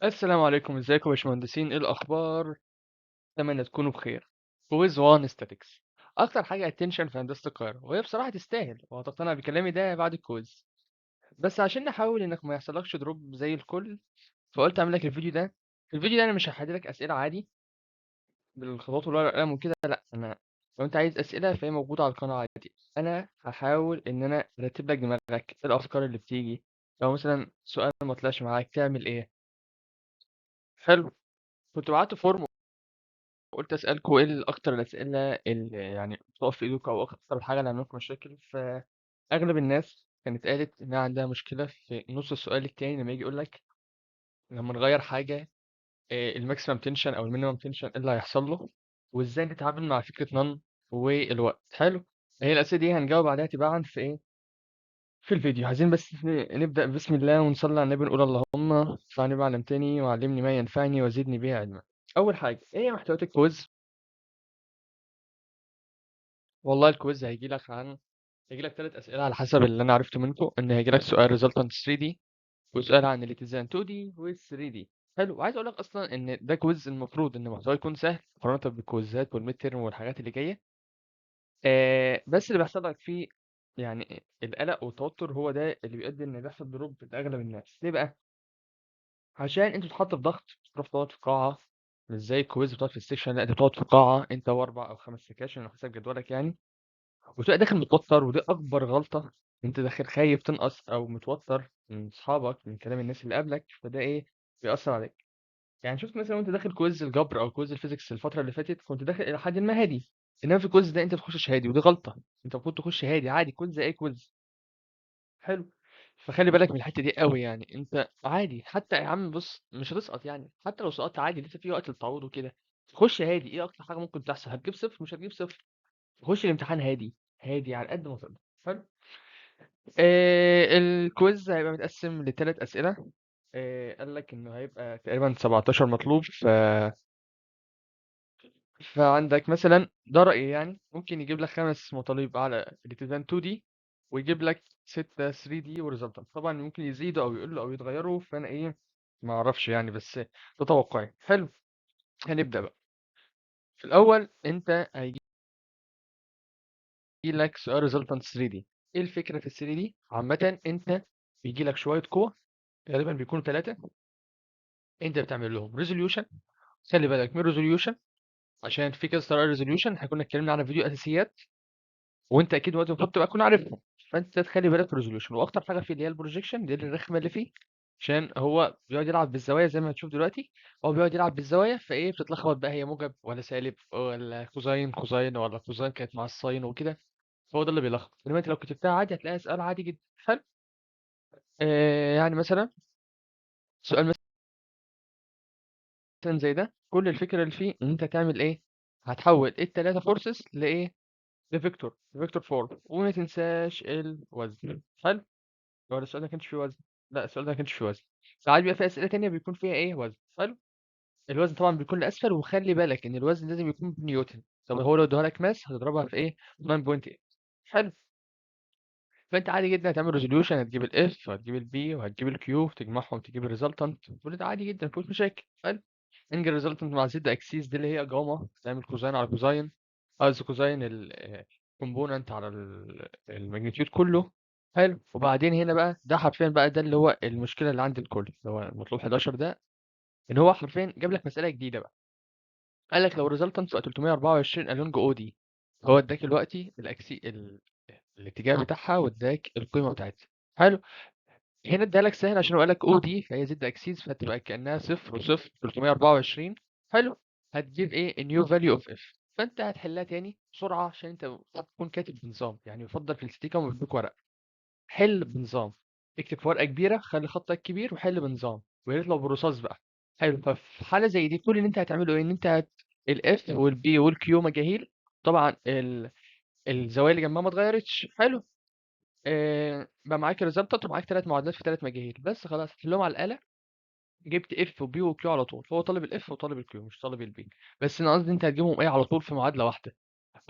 السلام عليكم، ازيكم يا باشمهندسين؟ ايه الاخبار؟ اتمنى تكونوا بخير. كويز 1 statics، اكتر حاجه اتنشن في هندسه القاهره، وهي بصراحه تستاهل وهتقتنع بكلامي ده بعد الكويز. بس عشان نحاول انك ما يحصلكش دروب زي الكل، فقلت اعمل لك الفيديو ده. في الفيديو ده انا مش هحدد لك اسئله عادي بالخطوات والورقه والقلم وكده، لا، انا لو انت عايز اسئله فهي موجوده على القناه عادي. انا هحاول ان انا ارتب لك دماغك، ايه الافكار اللي بتيجي لو مثلا سؤال ما طلعش معاك تعمل ايه. حلو. كنت بعت فورم وقلت اسالكم ايه اكتر الاسئله اللي يعني بتقف في ايدكم، او اكتر الحاجه اللي عامله لكم مشاكل. فاغلب الناس كانت قالت انها عندها مشكله في نص السؤال التاني لما يجي يقول لك لما نغير حاجه، الماكسيمم تنشن او المينيمم تنشن ايه اللي هيحصل له، وازاي نتعامل مع فكره نون والوقت. حلو. هي الاسئله دي هنجاوب عليها تباعا في ايه، في الفيديو. عايزين بس نبدا بسم الله ونصلي على النبي، نقول اللهم انفعني ما علمتني وعلمني ما ينفعني وزدني به علما. اول حاجه، ايه هي محتويات الكويز؟ والله الكويز هيجي لك ثلاث اسئله على حسب اللي انا عرفته منكم، ان هيجي لك سؤال resultant 3D، وسؤال عن الاتزان 2D و 3D. حلو. وعايز اقول لك اصلا ان ده كويز المفروض ان محتواه يكون سهل مقارنه بالكويزات والميد تيرم والحاجات اللي جايه. بس اللي بيحصل لك فيه يعني القلق والتوتر، هو ده اللي بيؤدي ان بيحصل دروب لاغلب الناس. ليه بقى؟ عشان انت بتتحط في ضغط، تروح تقعد في قاعه، مش زي الكويز بتقعد في السكشن، لا انت بتقعد في قاعه انت واربع او خمس سكاشن على حسب جدولك يعني، وتبقى داخل متوتر. ودي اكبر غلطه، انت داخل خايف تنقص او متوتر من اصحابك، من كلام الناس اللي قبلك، فده ايه، بيأثر عليك. يعني شفت مثلا وانت داخل كويز الجبر او كويز الفيزيكس الفتره اللي فاتت، كنت داخل الى حد ما هادي، انما في الكويز ده انت بتخشش هادي، ودي غلطه. انت المفروض تخش هادي عادي، كويز زي اي كويز. حلو. فخلي بالك من الحته دي قوي. يعني انت عادي حتى يا عم، بص مش هتسقط يعني، حتى لو سقطت عادي لسه في وقت للتعويض وكده. خش هادي. ايه اكتر حاجه ممكن تحصل؟ هتجيب صفر؟ مش هتجيب صفر. خش الامتحان هادي، هادي على قد ما تقدر. حلو. الكويز هيبقى متقسم لثلاث أسئلة. قال لك إنه هيبقى تقريبا 17 مطلوب. فعندك مثلا، ده رأيي يعني، ممكن يجيب لك خمس مطالب على الاتزان 2D، ويجيب لك ستة 3D وريزلتنت. طبعا ممكن يزيدوا أو يقلوا أو يتغيروا، فأنا إيه، ما أعرفش يعني، بس ده توقعي. حلو. هنبدأ بقى. في الأول أنت هيجي لك سؤال ريزلتنت 3D. إيه الفكرة في ال 3D؟ عامة أنت بيجي لك شوية قوة، غالبا بيكونوا ثلاثة، انت بتعمل لهم ريزوليوشن. خلي بالك من ريزوليوشن، عشان في كذا طريقه ريزوليوشن احنا كنا اتكلمنا عنها في فيديو اساسيات، وانت اكيد وقت المفروض تبقى تكون عارفهم. فانت تخلي بالك من الريزوليوشن. واخطر حاجه فيه اللي هي البروجيكشن، دي اللي الرخمه اللي فيه، عشان هو بيقعد يلعب بالزوايا زي ما هتشوف دلوقتي. هو بيقعد يلعب بالزوايا، فايه بتتلخبط بقى، هي موجب ولا سالب ولا كوزاين كوزاين ولا كوزاين كانت مع الساين وكده. فهو ده اللي بيلخبط. انما انت لو كتبتها عادي هتلاقيها سؤال عادي جدا. حلو. يعني مثلا سؤال مثلا زي ده، كل الفكره اللي فيه ان انت تعمل ايه، هتحول التلاتة فورسز لايه، لفيكتور فورم، وما تنساش الوزن. حلو. ولا السؤال ده ما كانش فيه وزن؟ لا، السؤال ده ما كانش فيه وزن. ساعات بيبقى في اسئله تانية بيكون فيها ايه، وزن. حلو. الوزن طبعا بيكون لاسفل، وخلي بالك ان الوزن لازم يكون بنيوتن. طب هو لو ادوها لك ماس هتضربها في ايه، 9.8. حلو. فانت عادي جدا هتعمل ريزوليوشن، هتجيب الاف وهتجيب البي وهتجيب الكيو، تجمعهم تجيب الريزلتنت، كل ده عادي جدا مفيش مشاكل. حلو. انجل الريزلتنت مع زد اكسيس، دي اللي هي جاما، تعمل كوزين على كوزين، قصدي كوزين الكومبوننت على الماجنتيود كله. حلو. وبعدين هنا بقى ده حرفيا بقى ده اللي هو المشكله اللي عند الكل، اللي هو المطلوب 11 ده، ان هو حرفيا جاب لك مساله جديده بقى. قال لك لو ريزلتنت 324 الونج او دي، هو اداك دلوقتي الاتجاه بتاعها واداك القيمه بتاعتها. حلو. هنا اداها لك سهل عشان هو قال لك او دي، فهي زد اكسيس، فتبقى كانها صفر وصفر 324. حلو. هتجيب ايه، النيو فاليو اوف اف. فانت هتحلها تاني بسرعه، عشان انت تكون كاتب بنظام. يعني يفضل في الاستيكه وما بيدوك ورق، حل بنظام. اكتب في ورقه كبيره، خلي خطك كبير، وحل بنظام. ويا ريت لو بالرصاص بقى. حلو. ففي حاله زي دي كل اللي انت هتعمله ايه، ان انت الاف والبي والكيو مجاهيل. طبعا الزوايا اللي جنبها ما اتغيرتش. حلو. بقى معاك الريزلتنت ومعاك ثلاث معادلات في ثلاث مجاهيل بس، خلاص هتحلهم على الاله. جبت اف وبي وكيو على طول. هو طالب الاف وطالب الكيو، مش طالب البي. بس انا قصدي انت هتجيبهم ايه على طول في معادله واحده،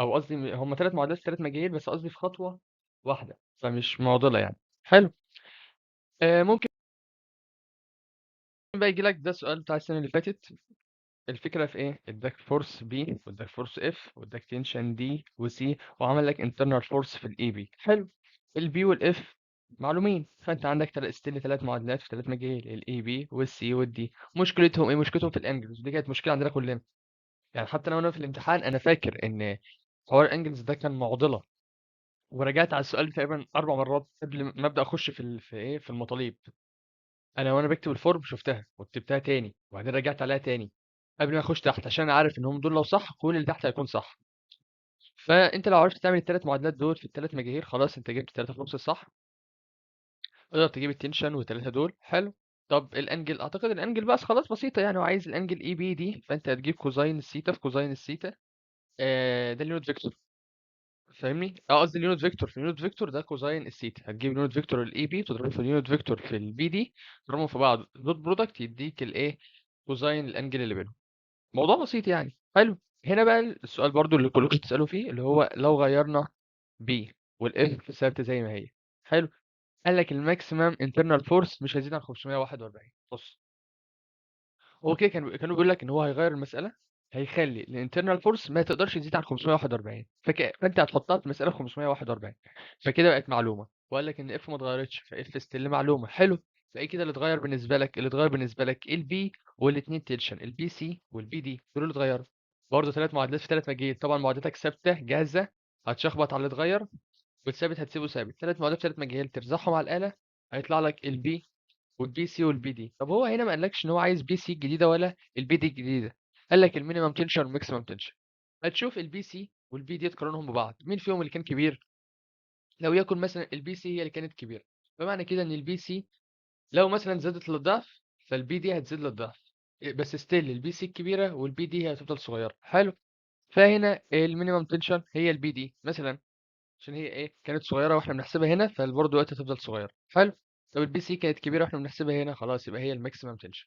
او قصدي هم ثلاث معادلات في ثلاث مجاهيل، بس قصدي في خطوه واحده، فمش معضله يعني. حلو. ممكن بقى يجي لك ده السؤال بتاع السنة اللي فاتت. الفكرة في ايه؟ اداك فورس بي واداك فورس اف واداك تنشن دي وسي وعمل لك انترنال فورس في الاي بي. حلو. البي والاف معلومين، فانت عندك ستيل ثلاث معادلات في ثلاث مجاهيل، الاي بي والسي والدي. مشكلتهم ايه؟ مشكلتهم في الانجلز، دي كانت مشكلة عندنا كلنا. يعني حتى انا وانا في الامتحان انا فاكر ان حوار الانجلز ده كان معضلة، ورجعت على السؤال تقريبا اربع مرات قبل ما ابدا اخش في ايه، في المطالب. انا وانا بكتب الفورم شفتها وكتبتها تاني وبعدين رجعت عليها تاني قبل ما اخش تحت، عشان عارف ان هم دول لو صح كل اللي تحت هيكون صح. فانت لو عرفت تعمل الثلاث معادلات دول في الثلاث مجاهيل، خلاص انت جبت ثلاثة فلوس الصح. تقدر تجيب التنشن والثلاثه دول. حلو. طب الانجل، اعتقد الانجل بس خلاص بسيطه يعني، وعايز الانجل اي بي دي، فانت هتجيب كوزاين الثيتا في كوزاين الثيتا. ده اليونت فيكتور. فاهمني؟ قصدي اليونت فيكتور في اليونت فيكتور ده كوزاين الثيتا، هتجيب اليونت فيكتور الاي بي تضربه في اليونت فيكتور في البي دي، تضربهم في بعض دوت برودكت يديك الايه، كوزاين الانجل اللي بينهم. موضوع بسيط يعني. حلو. هنا بقى السؤال برضو اللي كلكم بتسالوا فيه، اللي هو لو غيرنا بي والاف ثابته زي ما هي. حلو. قال لك الماكسيمم انترنال فورس مش هيزيد عن 541. بص، هو كده كانوا بيقول لك ان هو هيغير المساله، هيخلي الانترنال فورس ما تقدرش تزيد عن 541. فانت هتحطها في المساله 541. فكده بقت معلومه. وقال لك ان اف ما اتغيرتش، فاف ستيل معلومه. حلو. فايه كده اللي اتغير بالنسبه لك؟ اللي اتغير بالنسبه لك البي والاثنين تنشن، البي سي والبي دي، دول اللي اتغيروا. برضه ثلاث معادلات في ثلاث مجاهيل، طبعا معادلتك ثابته جاهزه، هتشخبط على اللي اتغير، والثابت هتسيبه ثابت. ثلاث معادلات في ثلاث مجاهيل ترزعهم على الاله، هيطلع لك البي والبي سي والبي دي. طب هو هنا ما قالكش ان هو عايز بي سي الجديده ولا البي دي الجديده، قال لك المينيمم تنشن والماكسيمم تنشن. هتشوف البي سي والبي دي تقارنهم ببعض، مين فيهم اللي كان كبير. لو يكن مثلا البي سي هي اللي كانت كبيره، فمعنى كده ان البي سي لو مثلا زادت للضعف فالبي دي هتزيد للضعف، بس ستيل البي سي الكبيره والبي دي هي هتفضل صغيره. حلو. فهنا المينيمم تنشن هي البي دي مثلا، عشان هي ايه كانت صغيره واحنا بنحسبها هنا، فالبرضه دلوقتي هتفضل صغيره. حلو. طب البي سي كانت كبيره واحنا بنحسبها هنا، خلاص يبقى هي الماكسيمم تنشن.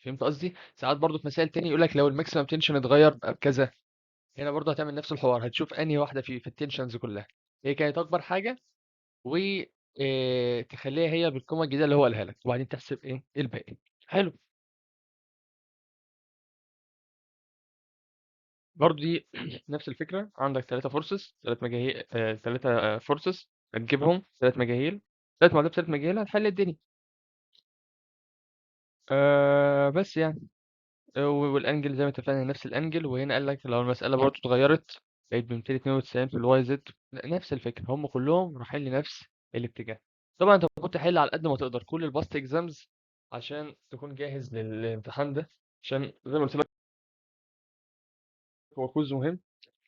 فهمت قصدي؟ ساعات برضه في مسائل تاني يقول لك لو الماكسيمم تنشن اتغير بقى بكذا، هنا برضه هتعمل نفس الحوار، هتشوف انهي واحده في التنشنز كلها هي كانت اكبر حاجه، و تخليها هي بالقيمه الجديده اللي هو قالها لك، وبعدين تحسب ايه الباقي. حلو. برضه دي نفس الفكره، عندك ثلاثه فورسز، ثلاث مجاهيل، ثلاثه فورسز هتجيبهم ثلاث مجاهيل، ثلاث معادلات ثلاث مجاهيل، هتحل الدنيا. بس يعني والانجل زي ما اتفقنا نفس الانجل. وهنا قال لك لو المساله برضه اتغيرت بقت ب 292 في الواي زد، نفس الفكره، هم كلهم رايحين لنفس الاتجاه. طبعا انت المفروض تحل على قد ما تقدر كل الباست اكزامز عشان تكون جاهز للامتحان ده، عشان زي ما قلت لك هو كوز مهم.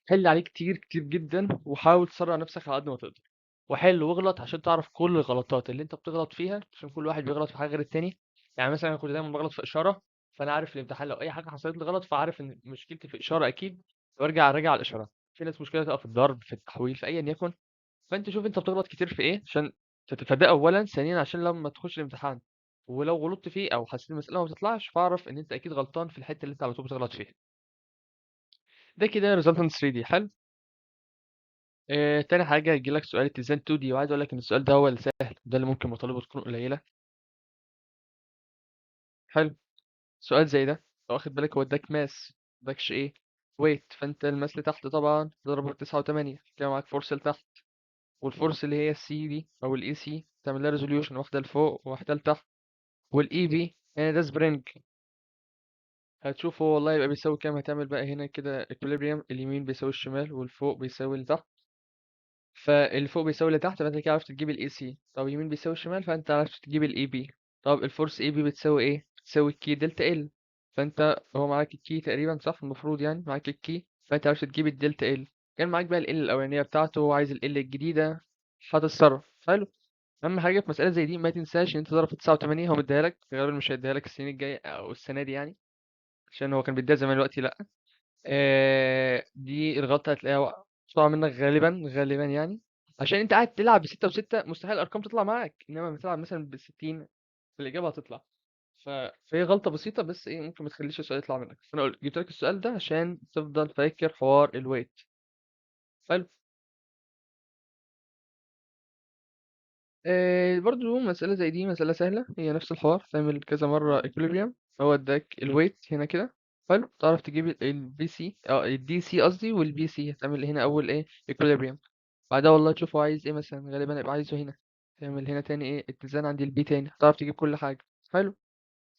حل عليه كتير كتير جدا، وحاول تسرع نفسك على قد ما تقدر، وحل واغلط عشان تعرف كل الغلطات اللي انت بتغلط فيها، عشان كل واحد بيغلط في حاجه غير التاني. يعني مثلا انا كنت دايما بغلط في اشاره، فانا عارف في الامتحان لو اي حاجه حصلت لي غلط فعارف ان مشكلتي في اشاره اكيد، وارجع اراجع الاشارات. في ناس مشكلتها تبقى في الضرب في التحويل في ايا يكن. فانت شوف انت بتغلط كتير في ايه عشان تتفاداه اولا، ثانيا عشان لما تخش الامتحان ولو غلطت فيه او حسيت المساله ما بتطلعش، فاعرف ان انت اكيد غلطان في الحته اللي انت على طول بتغلط فيها. ده كده resultant 3D. حلو. تاني حاجة يجيلك سؤال اتزان 2D، وعايز أقول لك إن السؤال ده هو اللي سهل، ده اللي ممكن مطالبه تكون قليلة. حلو. سؤال زي ده لو واخد بالك هو اداك ماس، مادكش إيه، ويت. فأنت الماس اللي تحت طبعا تضربه في 9 و8، كده معاك فورس لتحت، والفورس اللي هي السي دي أو الإي سي تعمل لها ريزوليوشن، واحدة لفوق وواحدة لتحت. والإي بي يعني ده سبرينج، هتشوفه والله يبقى بيساوي كام. هتعمل بقى هنا كده equilibrium، اليمين بيساوي الشمال والفوق بيساوي لتحت، فاللي فوق بيساوي اللي تحت، فانت كده عرفت تجيب الاي سي. طب يمين بيساوي شمال، فانت عرفت تجيب الاي بي. طب الفورس اي بي بتساوي ايه؟ بتساوي الكي دلتا ال، فانت هو معاك الكي تقريبا صح، المفروض يعني معاك الكي، فانت عرفت تجيب الدلتا ال. كان معاك بقى ال الاولانيه بتاعته وعايز ال الجديده، هتتصرف. حلو. اهم حاجه في مساله زي دي ما تنساش ان انت تضرب في 9 و8، هو مديها لك غالبا مش هيديها لك السنين الجايه او السنه دي يعني، عشان هو كان بيديها زمان دلوقتي لا. دي الغلطة هتلاقيها بتقع منك غالبا غالبا يعني، عشان انت قاعد تلعب بستة وستة مستحيل الارقام تطلع معاك، انما لما تلعب مثلا ب60 فالاجابة هتطلع. فهي غلطة بسيطة، بس ايه ممكن ما تخليش السؤال يطلع منك. فانا جبت لك السؤال ده عشان تفضل فاكر حوار الويت. حلو. برضو مسألة زي دي مسألة سهلة، هي نفس الحوار، تعمل كذا مرة equilibrium. هو اداك الويت هنا كده. حلو، تعرف تجيب البي سي، الدي سي قصدي، والبي سي هتعمل هنا أول ايه equilibrium. بعدها والله تشوف هو عايز ايه، مثلا غالبا هيبقى عايزه هنا. تعمل هنا تاني ايه اتزان عند البي تاني، تعرف تجيب كل حاجة. حلو،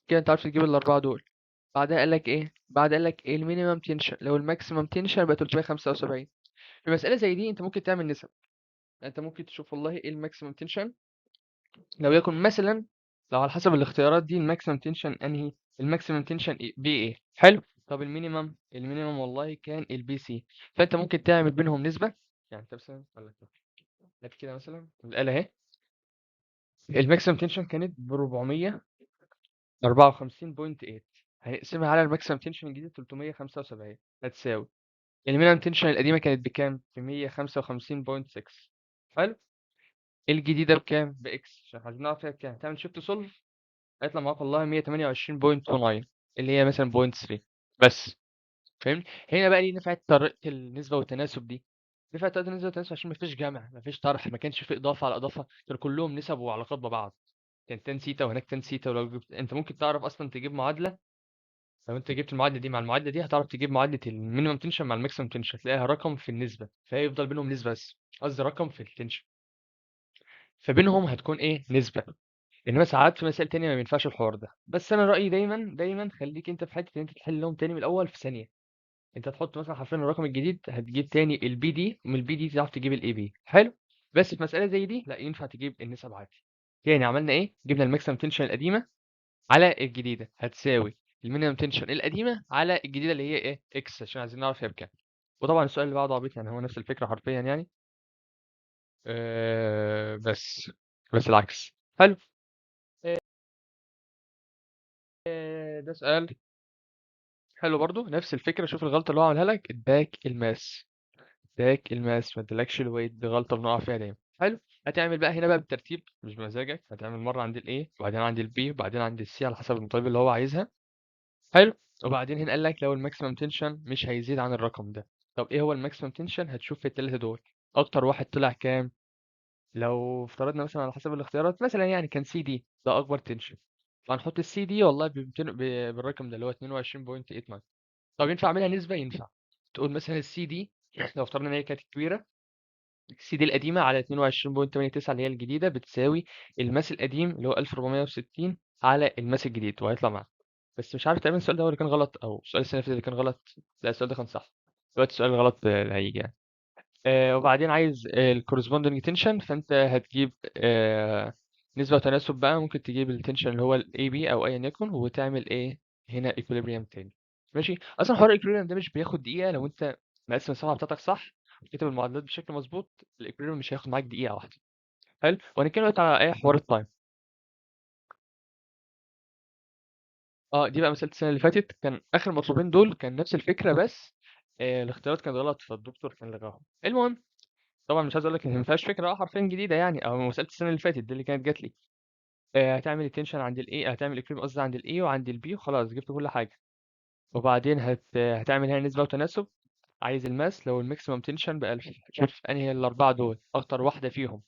كده انت عارف تجيب الأربعة دول. بعدها قالك ايه، قالك ايه المينيمم تنشن، لو الماكسيمم تنشن يبقى 375. في مسألة زي دي انت ممكن تعمل نسب. يعني انت ممكن تشوف والله ايه الماكسيمم تنشن، لو يكن مثلا، لو على حسب الاختيارات دي الماكسيمم تنشن انهي، الماكسيمم تنشن بي ايه. حلو، طب المينيمم، والله كان البي سي. فانت ممكن تعمل بينهم نسبة. يعني انت مثلا ولا لك كده مثلا الآلة اهي، الماكسيمم تنشن كانت ب 454.8، هنقسمها على الماكسيمم تنشن الجديد 375، هتساوي المينيمم تنشن القديمة كانت بكام؟ ب 155.6. حلو، الجديدة بكام؟ بإكس، عشان عايزين نعرف فيها بكام. تعمل شيفت سولف، هيطلع معاك والله 128.29، اللي هي مثلا 0.3 بس. فاهمني؟ هنا بقى ليه نفعت طريقة النسبة والتناسب دي؟ نفعت طريقة النسبة والتناسب عشان مفيش جمع، مفيش طرح، ما كانش في إضافة على إضافة، كانوا كلهم نسب وعلاقات ببعض. كان تان سيتا وهناك تان سيتا، ولو جبت أنت ممكن تعرف أصلا تجيب معادلة. لو أنت جبت المعادلة دي مع المعادلة دي هتعرف تجيب معادلة المينيمم تنشن مع الماكسيمم تنشن، تلاقيها رقم في النسبة، فيفضل بينهم نسبة بس، قصدي رقم في التنشن، فبينهم هتكون إيه نسبة. انما ساعات في مسائل تانية ما بينفعش الحوار ده. بس انا رأيي دايما دايما خليك انت في حتة ان انت تحلهم تاني من الاول في ثانية. انت تحط مثلا حرفيا الرقم الجديد، هتجيب تاني البي دي، ومن البي دي تعرف تجيب الاي بي. حلو، بس في مسألة زي دي لا، ينفع تجيب النسب عادي. يعني عملنا ايه، جبنا الماكسيمم تنشن القديمة على الجديدة هتساوي المينيمم تنشن القديمة على الجديدة اللي هي ايه اكس، عشان عايزين نعرف هي بكام. وطبعا السؤال اللي بعده عبيط، يعني هو نفس الفكرة حرفيا يعني. بس العكس. حلو. ده سؤال حلو برضو، نفس الفكرة. شوف الغلطة اللي هو عملها لك، اداك الماس ما ادالكش الويت، دي غلطة بنقع فيها دايما. حلو، هتعمل بقى هنا بقى بالترتيب مش بمزاجك، هتعمل مرة عند الاي، وبعدين عند البي، وبعدين عند السي على حسب المطالب اللي هو عايزها. حلو، وبعدين هنا قال لك لو الماكسيمم تنشن مش هيزيد عن الرقم ده. طب ايه هو الماكسيمم تنشن؟ هتشوف في الثلاثة دول اكتر واحد طلع كام. لو افترضنا مثلا على حسب الاختيارات مثلا يعني كان سي دي ده اكبر تنشن، فهنحط السي دي والله بالرقم ده اللي هو 22.89. طب ينفع اعملها نسبة؟ ينفع. تقول مثلا السي دي لو افترضنا ان هي كانت كبيرة، السي دي القديمة على 22.89 اللي هي الجديدة بتساوي الماس القديم اللي هو 1460 على الماس الجديد، وهيطلع معاك. بس مش عارف، تقريبا السؤال ده هو اللي كان غلط، او السؤال السنة اللي فاتت اللي كان غلط. لا السؤال ده كان صح. دلوقتي السؤال الغلط اللي هيجي يعني. وبعدين عايز الكورسبوندنج تنشن، فانت هتجيب نسبة وتناسب بقى. ممكن تجيب التنشن اللي هو الاي بي او ايا يكن، وتعمل ايه هنا equilibrium تاني. ماشي، اصلا حوار equilibrium ده مش بياخد دقيقة لو انت مقسم الصفحة بتاعتك صح وكاتب المعادلات بشكل مظبوط. الايكوليبريم مش هياخد معاك دقيقة واحدة. حلو، وهنتكلم دلوقتي على ايه حوار التايم. اه دي بقى مسألة السنة اللي فاتت، كان اخر مطلوبين دول كان نفس الفكرة، بس الاختيارات كانت غلط فالدكتور كان لغاهم. المهم، طبعا مش عايز اقول لك ان ما فيهاش فكره حرفيا جديده يعني، او مساله السنه اللي فاتت دي اللي كانت جات لي. هتعمل التنشن عند الاي، هتعمل الكريم قصدي عند الاي وعند البي، وخلاص جبت كل حاجه. وبعدين هتعمل هنا نسبه وتناسب. عايز الماس لو الماكسيمم تنشن ب 1000، شوف انهي الاربعه دول اكتر واحده فيهم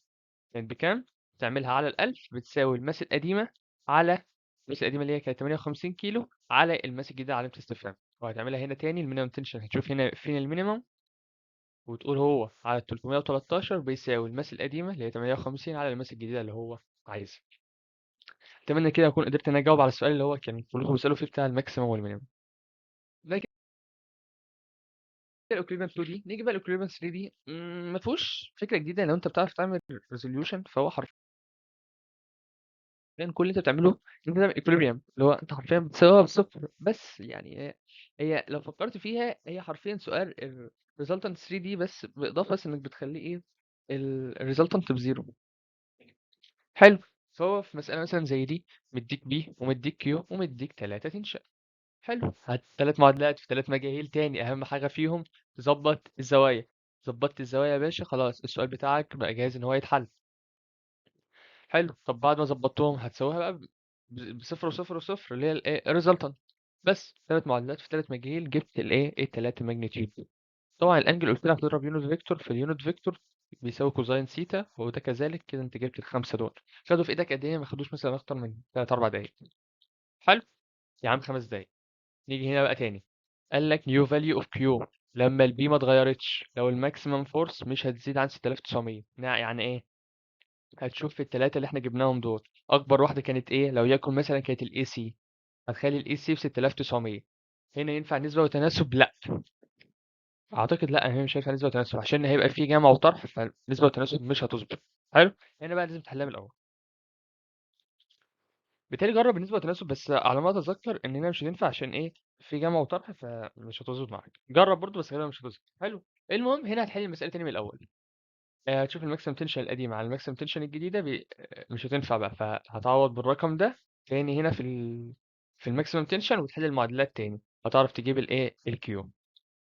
كانت بكام. تعملها على ال 1000 بتساوي الماس القديمه على الماس القديمه اللي هي كانت 58 كيلو على الماس الجديده علامه استفهام. وهتعملها هنا تاني المينيمم تنشن، هتشوف هنا فين المينيمم، وتقول هو على 313 بيساوي الماس القديمة اللي هي 58 على الماس الجديدة اللي هو عايزها. أتمنى كده أكون قدرت إن أنا أجاوب على السؤال اللي هو كان كلكم بتسألوا فيه بتاع الماكسيمم والمينيمم. ده كده الأوكليفرنت 2 دي. نيجي بقى الأوكليفرنت 3 دي، ما فيهوش فكرة جديدة لو أنت بتعرف تعمل ريزوليوشن، فهو حرفيا كل اللي أنت بتعمله إن أنت تعمل إكوليبريم، اللي هو أنت حرفيا بتساويها بصفر بس. يعني هي لو فكرت فيها هي حرفيا سؤال الريزلتنت 3 دي، بس بإضافة بس إنك بتخليه إيه الريزلتنت بزيرو. حلو، فهو في مسألة مثلا زي دي مديك بي ومديك كيو ومديك 3 تنشأ. حلو، هات 3 معادلات في 3 مجاهيل تاني، أهم حاجة فيهم تظبط الزوايا. ظبطت الزوايا يا باشا، خلاص السؤال بتاعك بقى جاهز إن هو يتحل. حلو، طب بعد ما ظبطتهم هتسويها بقى بصفر وصفر وصفر اللي هي الايه الريزلتنت. بس 3 معادلات في 3 مجاهيل، جبت الايه التلاتة ماجنتيود. طبعا الانجل قلت لك تضرب يونت فيكتور في اليونت فيكتور، بيساوي كوزين سيتا، وده كذلك. كده انت جبت الخمسة دول. خدوا في ايدك قد ايه؟ ما خدوش مثلا اكتر من 3 4 دقايق. حلو. يا عم 5 دقايق. نيجي هنا بقى تاني. قال لك نيو فاليو اوف كيو لما البي ما اتغيرتش، لو الماكسيمم فورس مش هتزيد عن 6900. يعني ايه؟ هتشوف في الثلاثه اللي احنا جبناهم دول، اكبر واحده كانت ايه؟ لو يكن مثلا كانت الاي سي، هتخلي الاي سي ب 6900. هنا ينفع نسبه وتناسب؟ لا، اعتقد لا، هي مش هينفع نسبه وتناسب عشان هيبقى في جمع وطرح، فنسبه وتناسب مش هتظبط. حلو. هنا بقى لازم تحلها من الاول. بالتالي جرب النسبه والتناسب، بس على ما اتذكر ان هنا مش هتنفع عشان ايه؟ في جمع وطرح، فمش هتظبط معاك. جرب برضو بس غالبا مش هتظبط. حلو. المهم هنا هتحل المساله تاني من الاول. هتشوف الماكسيمم تنشن القديمه على الماكسيمم تنشن الجديده مش هتنفع بقى، فهتعوض بالرقم ده تاني هنا في الماكسيمم تنشن، وتحل المعادلات تاني. هتعرف تجيب الايه الكيو.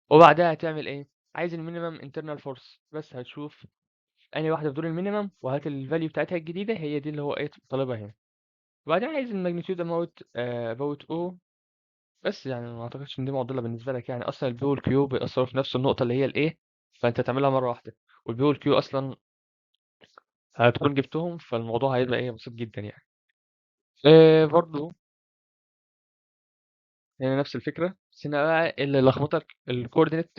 وبعدها هتعمل ايه؟ عايز المينيمم انترنال فورس، بس هتشوف انهي واحده في دول المينيمم، وهات الفاليو بتاعتها الجديده هي دي اللي هو ايه طالبها هنا. وبعدين عايز الماجنتيود about O. بس يعني ما اعتقدش ان دي معضله بالنسبه لك، يعني اصلا البي والكيو بيأثروا في نفس النقطه اللي هي الايه، فانت تعملها مره واحده. والبي والكيو اصلا هتكون جبتهم، فالموضوع هيبقى ايه بسيط جدا يعني. برضو هنا نفس الفكره، بس هنا بقى اللي لخبطك الكوردينيت.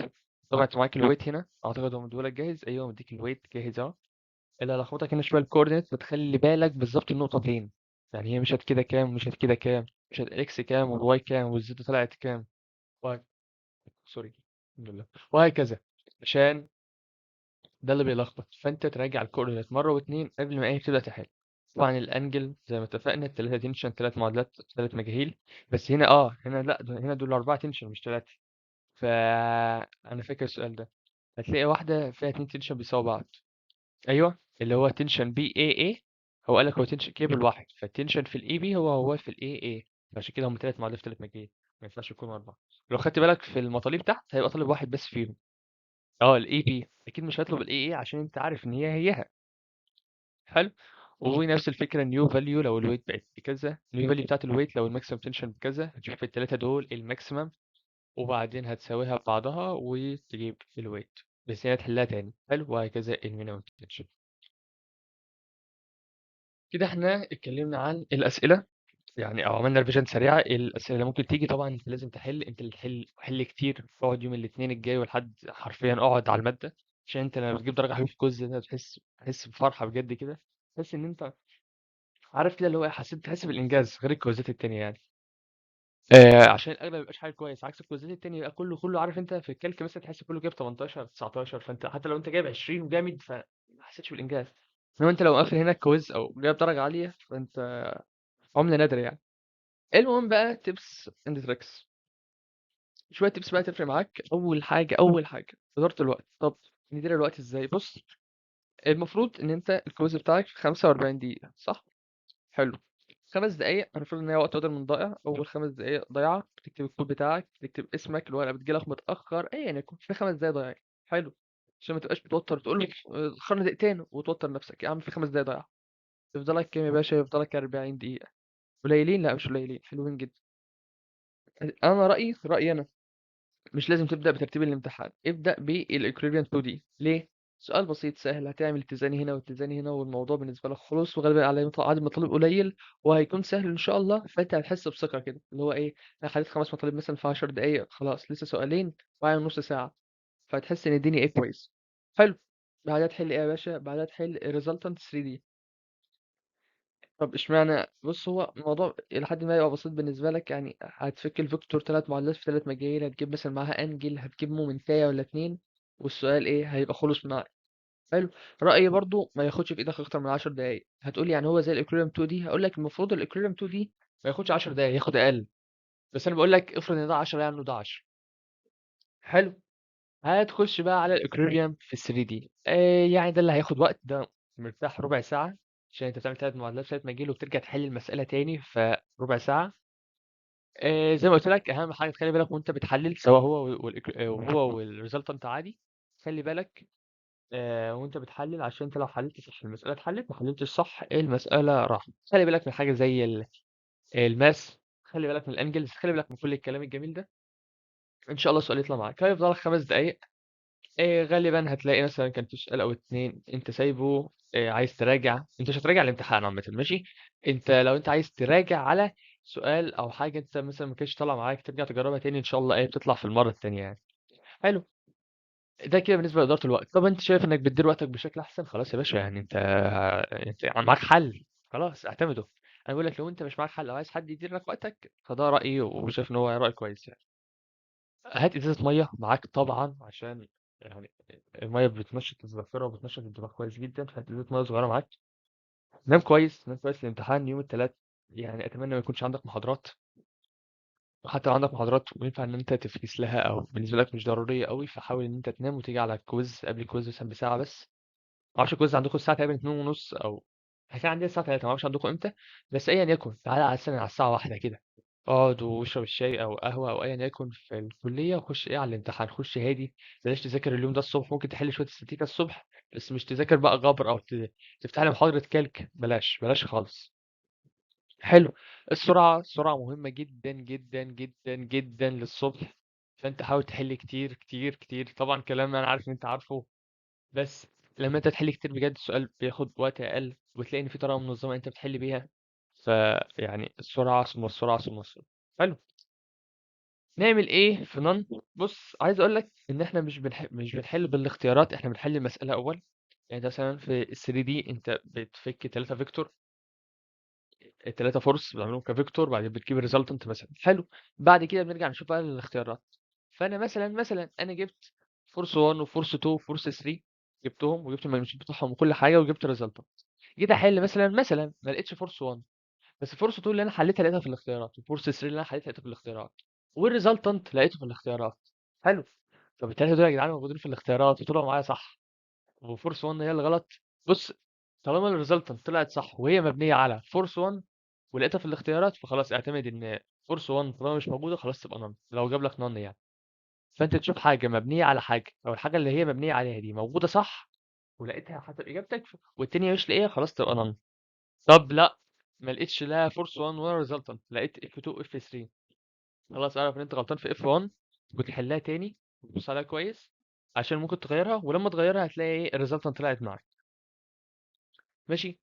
طبعا انت معاك الويت هنا، اعتقد هو مديهولك جاهز. ايوه مديك الويت جاهز اهو. اللي لخبطك هنا شويه الكوردينيت، بتخلي بالك بالظبط النقطه فين. يعني هي مشت كده كام، مشت كده كام، مشت اكس كام، والواي كام، والزد طلعت كام. وهك- سوري. الحمد لله. وهكذا. عشان ده اللي بيلخبط، فانت تراجع الكوردينات مره واتنين قبل ما ايه تبدا تحل. طبعا الانجل زي ما اتفقنا التلاته تنشن، تلات معادلات، تلات مجاهيل. بس هنا هنا لا، هنا دول اربعه تنشن مش تلاته. فانا فاكر السؤال ده. هتلاقي واحده فيها اتنين تنشن بيساوي بعض. ايوه اللي هو تنشن بي اي اي. هو قال لك هو تنشن كيبل واحد، فالتنشن في الاي بي هو في الاي اي. عشان كده هم تلات معادلات في تلات مجاهيل. ما ينفعش يكونوا اربعه. لو خدت بالك في المطالب تحت هيبقى طالب واحد بس فيهم. الاي بي اكيد مش هيطلب الاي اي عشان انت عارف ان هيها. حلو. ونفس الفكره النيو فاليو لو الويت بقت بكذا، النيو فاليو بتاعت الويت لو الماكسيمم تنشن بكذا، هتشوف الثلاثه دول الماكسيمم. وبعدين هتساويها ببعضها وتجيب الويت. بس هي تحلها تاني. حلو. وهكذا المينيمم تنشن. كده احنا اتكلمنا عن الاسئله، يعني او عملنا ريفيجن سريعه. الاسئله اللي ممكن تيجي طبعا انت لازم تحل، انت اللي تحل كتير. اقعد يوم الاثنين الجاي ولحد حرفيا اقعد على الماده. عشان انت لما بتجيب درجه حلوه في الكويز ده تحس بفرحه بجد كده. تحس ان انت عارف كده اللي هو إيه، حسيت تحس بالانجاز غير الكويزات التانية يعني. عشان الاغلب ما بيبقاش حاجه كويس، عكس الكويزات التانية يبقى كله عارف. انت في الكالك مثلا تحس كله جايب 18 19، فانت حتى لو انت جايب 20 وجامد فما حسيتش بالانجاز. انما انت لو قافل هنا الكويز او جايب درجه عاليه فانت عمله نادره يعني. المهم بقى تيبس اند تريكس. شويه تيبس بقى تفرق معاك. اول حاجه اداره الوقت. طب ندير الوقت ازاي؟ بص، المفروض ان انت الكويز بتاعك في 45 دقيقه صح؟ حلو. 5 دقايق المفروض ان هي وقت بدل من ضائع. اول 5 دقايق ضايعه بتكتب الكود بتاعك، بتكتب اسمك، الورقه بتجيلك متاخر، ايا يعني يكون في 5 دقايق ضايعين. حلو. عشان ما تبقاش بتوتر تقول له خلنا دقيقتين وتوتر نفسك. يا عم في 5 دقايق ضايعه. يفضلك كام يا باشا؟ يفضلك 40 دقيقه. قليلين؟ لا مش قليلين، حلوين جدا. انا رايي انا مش لازم تبدا بترتيب الامتحان. ابدا بالايكويفالنت 2 دي. ليه؟ سؤال بسيط سهل، هتعمل اتزاني هنا واتزاني هنا والموضوع بالنسبه لك خلاص، وغالبا على عدد مطالب قليل وهيكون سهل ان شاء الله. فانت هتحس بثقه كده اللي هو ايه، انا حليت 5 مطالب مثلا في 10 دقائق، خلاص لسه سؤالين وعلى نص ساعه. فهتحس ان الدنيا ايه كويس. حلو. بعدها تحل ايه يا باشا؟ بعدها تحل الريزلتنت 3 دي. طب اشمعنى؟ بص هو الموضوع الى حد ما يبقى بسيط بالنسبه لك. يعني هتفك الفيكتور 3 معادلات في 3 مجاهيل، هتجيب مثلا معاها انجل، هتجيب مومنتايه ولا اتنين، والسؤال ايه هيبقى خلص معاك. حلو. رايي برضو ما ياخدش في ايدك اكتر من 10 دقائق. هتقولي يعني هو زي الاكريليوم 2 دي؟ هقول لك المفروض الاكريليوم 2 دي ما ياخدش 10 دقائق، ياخد اقل. بس انا بقول لك افرض ان ده 10 يعني ده 10. حلو. هتخش بقى على الاكريليوم في 3 دي. يعني ده اللي هياخد وقت ده، مرتاح ربع ساعه. عشان انت بتعمل 3 معادلات في 3 مجاهيل وبترجع تحل المساله تاني فربع ساعه. زي ما قلت لك اهم حاجه تخلي بالك وانت بتحلل، سواء هو والريزلتنت عادي. خلي بالك وانت بتحلل، عشان انت لو حللت صح المساله اتحلت، ما حللتش صح المساله راحت. خلي بالك من حاجه زي الماس، خلي بالك من الانجلز، خلي بالك من كل الكلام الجميل ده. ان شاء الله السؤال يطلع معاك. هيفضل لك 5 دقائق. غالبا هتلاقي مثلا كان في سؤال او اتنين انت سايبه، عايز تراجع. انت مش هتراجع الامتحان عامه، ماشي. انت لو انت عايز تراجع على سؤال او حاجه انت مثلا ما كانتش طالعه معاك، ترجع تجربها تاني ان شاء الله بتطلع في المره التانيه يعني. حلو. ده كده بالنسبه لاداره الوقت. طب انت شايف انك بتدير وقتك بشكل احسن، خلاص يا باشا، يعني انت معاك حل، خلاص اعتمده. انا بقول لك لو انت مش معاك حل او عايز حد يدير لك وقتك، فده رايي وشايف ان هو راي كويس يعني. هات ازازه ميه معاك طبعا، عشان يعني الميه بتنشط الذاكره وبتنشط الدماغ كويس جدا، فهات ازازه ميه صغيره معاك. نام كويس، نام كويس. الامتحان يوم الثلاث، يعني اتمنى ما يكونش عندك محاضرات. وحتى لو عندك محاضرات وينفع ان انت تفكس لها او بالنسبه لك مش ضروريه قوي، فحاول ان انت تنام وتيجي على الكويز قبل الكويز مثلا بساعه بس. معرفش الكويز عندكم الساعه تقريبا 2 ونص، او احنا كان عندنا الساعه 3، معرفش عندكم امتى. بس ايا يكن تعالى على السنه على الساعه 1 كده، اقعد واشرب الشاي او قهوه او ايا يكن في الكليه، وخش على الامتحان، خش هادي. بلاش تذاكر اليوم ده الصبح، ممكن تحل شويه استاتيكا الصبح، بس مش تذاكر بقى غبر او تفتح لي محاضره كالك، بلاش بلاش خالص. حلو. السرعه مهمه جدا جدا جدا جدا للصبح. فانت حاول تحل كتير كتير كتير. طبعا كلام انا عارف ان انت عارفه، بس لما انت تحل كتير بجد السؤال بياخد وقت اقل، وتلاقي ان في طريقه منظمه انت بتحل بيها. فيعني السرعه ثم السرعه ثم السرعه. حلو. نعمل ايه في نون؟ بص عايز اقول لك ان احنا مش بنحل بالاختيارات، احنا بنحل المساله اول. يعني انت مثلا في ال 3 دي انت بتفك 3 فيكتور، الثلاثه فورس بتعملهم كفيكتور، بعدين بتجيب الريزلتنت مثلا. حلو. بعد كده بنرجع نشوف بقى الاختيارات. فانا مثلا انا جبت فورس 1 وفورس 2 وفورس 3، جبتهم وجبت الماجنتيود بتاعهم وكل حاجه وجبت الريزلتنت. جيت احل مثلا ما لقيتش فورس 1، بس فورس 2 اللي انا حليتها لقيتها في الاختيارات، وفورس 3 اللي انا حليتها لقيتها في الاختيارات، والريزلتنت لقيته في الاختيارات. حلو. فبالتالي دول يا جدعان موجودين في الاختيارات وطلعوا معايا صح، وفورس 1 هي اللي غلط. بص، طالما الريزلتنت طلعت صح وهي مبنيه على فورس 1 ولقيتها في الاختيارات، فخلاص اعتمد ان فورس 1 طالما مش موجوده خلاص تبقى نون، لو جاب لك نون يعني. فانت تشوف حاجه مبنيه على حاجه، او الحاجه اللي هي مبنيه عليها دي موجوده صح ولقيتها حسب اجابتك، والتانية مش لاقيها، خلاص تبقى نون. طب لا، ما لقيتش لا فورس 1 ولا ريزلتنت، لقيت اف 2 اف 3، خلاص اعرف ان انت غلطان في اف 1، وتحلها تاني وتبص عليها كويس، عشان ممكن تغيرها، ولما تغيرها هتلاقي ايه الريزلتنت طلعت معاك. ماشي.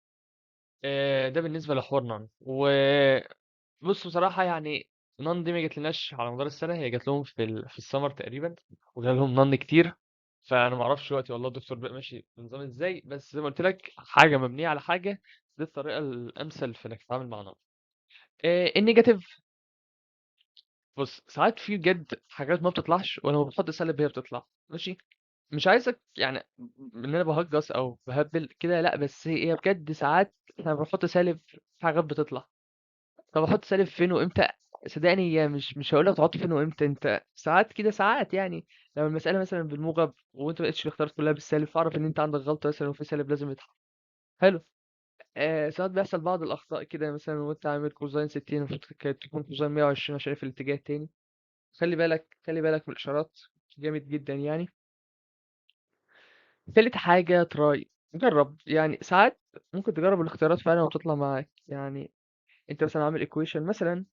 ده بالنسبه لحوار نون. وبص بصراحه يعني نون دي ما جاتلناش على مدار السنه، هي جات لهم في السمر تقريبا، وجات لهم نون كتير. فانا ما اعرفش دلوقتي والله الدكتور بقى ماشي بنظام ازاي، بس زي ما قلت لك حاجه مبنيه على حاجه، دي الطريقه الامثل في انك تتعامل مع نون. النيجاتيف، بص ساعات في بجد حاجات ما بتطلعش، ولما بتحط سالب هي بتطلع، ماشي. مش عايزك يعني ان انا بهجص او بهبل كده، لا، بس هي بجد ساعات احنا بنحط سالب في حاجات بتطلع. طب احط سالب فين وامتى؟ صدقني هي مش هقول لك تحط فين وامتى، انت ساعات كده ساعات يعني. لو المساله مثلا بالموجب وانت ما لقيتش الاختيارات كلها بالسالب، فاعرف ان انت عندك غلطه مثلا وفي سالب لازم يتحط. حلو. ساعات بيحصل بعض الاخطاء كده، مثلا وانت عامل كوزين 60 المفروض كانت تكون كوزين 120 عشان في الاتجاه التاني. خلي بالك خلي بالك من الاشارات، جامد جدا يعني. تالت حاجه تراي، جرب يعني ساعات ممكن تجرب الاختيارات فعلا وتطلع معاك يعني. انت مثلا عامل ايكويشن مثلا،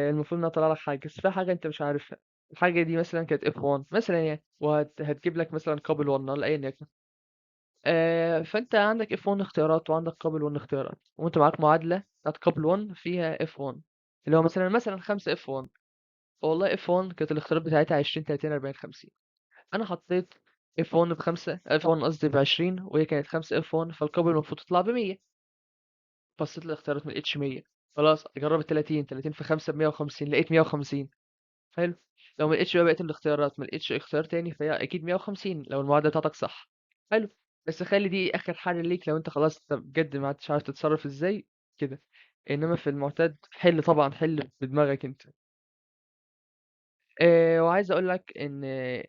المفروض انها طلع لك حاجه، بس في حاجه انت مش عارفها. الحاجه دي مثلا كانت اف 1 مثلا يعني، وهتجيب لك مثلا قابل 1 ولا ايا يكن. فانت عندك اف 1 اختيارات وعندك قابل 1 اختيارات، وانت معاك معادله بتاعت قابل 1 فيها اف 1، اللي هو مثلا 5 اف 1. والله اف 1 كانت الاختيارات بتاعتها 20 30 40 50. انا حطيت اف 1 بخمسة، اف 1 قصدي ب 20، وهي كانت 5 اف 1، فالقابل المفروض تطلع ب 100. بصيت الاختيارات ما لقيتش 100، خلاص اجرب ال 30، 30 في 5 ب 150، لقيت 150. حلو. لو ما لقيتش بقى بقية الاختيارات، ما لقيتش اختيار تاني، فهي اكيد 150 لو المعادلة بتاعتك صح. حلو. بس خلي دي اخر حل ليك لو انت خلاص انت بجد ما عدتش عارف تتصرف ازاي كده. انما في المعتاد حل، طبعا حل بدماغك انت. وعايز اقول لك ان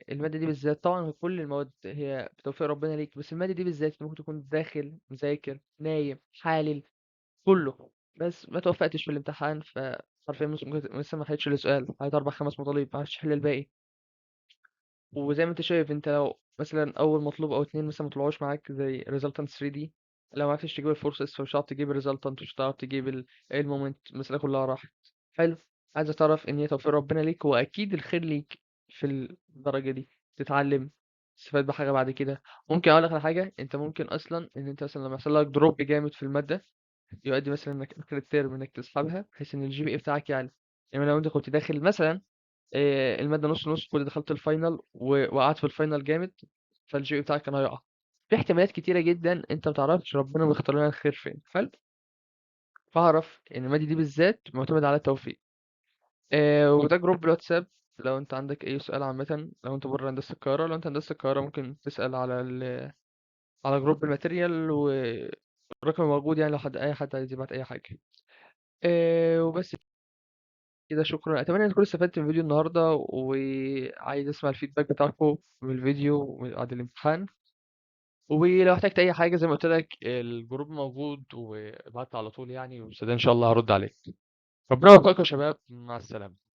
المادة دي بالذات، طبعا كل المواد هي بتوفيق ربنا ليك، بس المادة دي بالذات انت ممكن تكون داخل مذاكر نايم حالل كله، بس ما توفقتش في الامتحان، فحرفيا ممكن مثلا ما حلتش السؤال، حليت اربع خمس مطالب ما عرفتش تحل الباقي. وزي ما انت شايف، انت لو مثلا اول مطلوب او اتنين مثلا مطلعوش معاك زي resultant 3D، لو ما عرفتش تجيب الفورسز فمش هتعرف تجيب الريزلتنت، مش هتعرف تجيب المومنت، المسألة كلها راحت. حلو. عايز تعرف ان هي توفيق ربنا ليك، واكيد الخير ليك في الدرجة دي تتعلم تستفاد بحاجة بعد كده. ممكن أقول لك على حاجة، أنت ممكن أصلا إن أنت مثلا لما يحصل لك دروب جامد في المادة يؤدي مثلا إنك آخر الترم إنك تسحبها بحيث إن الجي بي إي بتاعك يعلى. يعني لو أنت كنت داخل مثلا المادة نص نص، كنت دخلت الفاينل ووقعت في الفاينل جامد، فالجي بي إي بتاعك كان هيقع. في احتمالات كتيرة جدا أنت متعرفش ربنا بيختار لنا الخير فين. حلو. فاعرف إن المادة دي بالذات معتمد على التوفيق. وده جروب الواتساب. لو انت عندك اي سؤال عامة، لو انت بره هندسة القاهرة، لو انت هندسة القاهرة ممكن تسأل على على جروب الماتيريال، والرقم موجود يعني لو اي حد عايز يبعت اي حاجة. وبس كده، شكرا. اتمنى ان تكونوا استفدتوا من الفيديو النهاردة، وعايز اسمع الفيدباك بتاعكم من الفيديو بعد الامتحان. ولو احتجت اي حاجة زي ما قلت لك الجروب موجود، وابعت على طول يعني، وسيدنا ان شاء الله هرد عليك. ربنا يوفقكم يا شباب، مع السلامة.